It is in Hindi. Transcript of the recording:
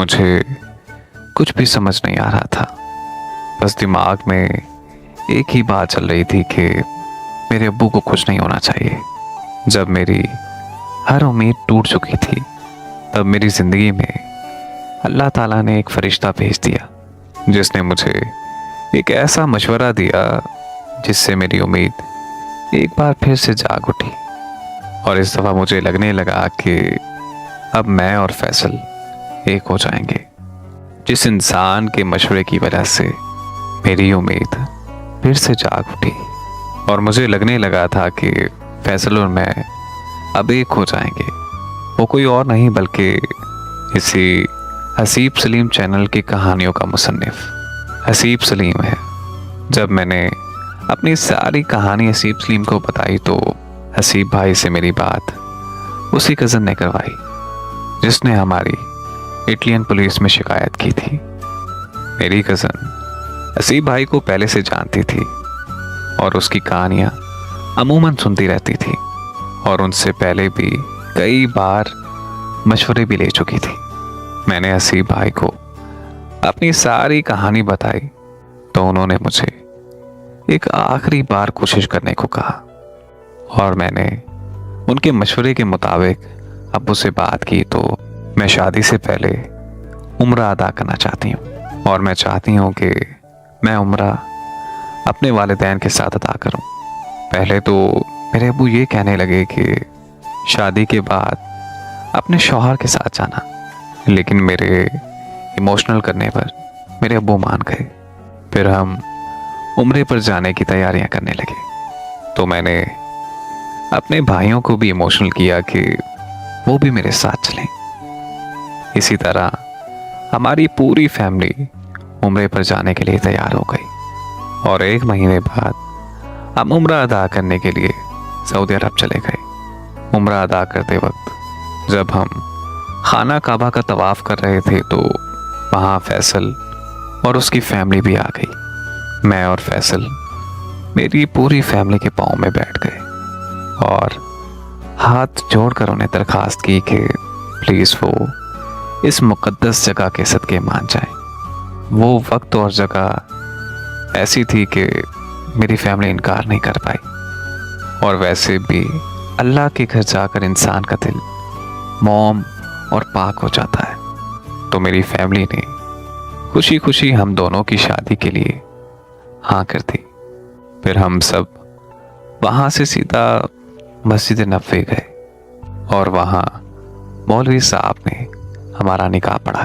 मुझे कुछ भी समझ नहीं आ रहा था। बस दिमाग में एक ही बात चल रही थी कि मेरे अब्बू को कुछ नहीं होना चाहिए। जब मेरी हर उम्मीद टूट चुकी थी, तब मेरी ज़िंदगी में अल्लाह ताला ने एक फ़रिश्ता भेज दिया, जिसने मुझे एक ऐसा मशवरा दिया जिससे मेरी उम्मीद एक बार फिर से जाग उठी। और इस दफ़ा मुझे लगने लगा कि अब मैं और फैसल एक हो जाएंगे। जिस इंसान के मशवरे की वजह से मेरी उम्मीद फिर से जाग उठी और मुझे लगने लगा था कि फैसल और मैं अब एक हो जाएंगे। वो कोई और नहीं बल्कि इसी हसीब सलीम चैनल की कहानियों का मुसन्निफ हसीब सलीम है। जब मैंने अपनी सारी कहानी हसीब सलीम को बताई तो हसीब भाई से मेरी बात उसी कज़न ने करवाई जिसने हमारी इटलियन पुलिस में शिकायत की थी। मेरी कज़न हसीब भाई को पहले से जानती थी और उसकी कहानियाँ अमूमन सुनती रहती थी और उनसे पहले भी कई बार मशवरे भी ले चुकी थी। मैंने हसीब भाई को अपनी सारी कहानी बताई तो उन्होंने मुझे एक आखिरी बार कोशिश करने को कहा और मैंने उनके मशवरे के मुताबिक अब्बू से बात की। तो मैं शादी से पहले उम्रा अदा करना चाहती हूँ और मैं चाहती हूँ कि मैं उम्रा अपने वालिदैन के साथ अदा करूँ। पहले तो मेरे अब्बू ये कहने लगे कि शादी के बाद अपने शौहर के साथ जाना, लेकिन मेरे इमोशनल करने पर मेरे अब्बू मान गए। फिर हम उम्रे पर जाने की तैयारियां करने लगे। तो मैंने अपने भाइयों को भी इमोशनल किया कि वो भी मेरे साथ चलें। इसी तरह हमारी पूरी फैमिली उम्रे पर जाने के लिए तैयार हो गई और 1 महीने बाद हम उम्रा अदा करने के लिए सऊदी अरब चले गए। उम्रा अदा करते वक्त जब हम खाना काबा का तवाफ कर रहे थे तो वहाँ फैसल और उसकी फैमिली भी आ गई। मैं और फैसल मेरी पूरी फैमिली के पाँव में बैठ गए और हाथ जोड़कर उन्हें दरखास्त की कि प्लीज़ वो इस मुक़द्दस जगह के सदक़े मान जाएं। वो वक्त और जगह ऐसी थी कि मेरी फैमिली इनकार नहीं कर पाई और वैसे भी अल्लाह के घर जाकर इंसान का दिल मौम और पाक हो जाता है। तो मेरी फैमिली ने खुशी खुशी हम दोनों की शादी के लिए हाँ कर दी। फिर हम सब वहाँ से सीधा मस्जिद नबवी गए और वहाँ मौलवी साहब ने हमारा निकाह पढ़ा।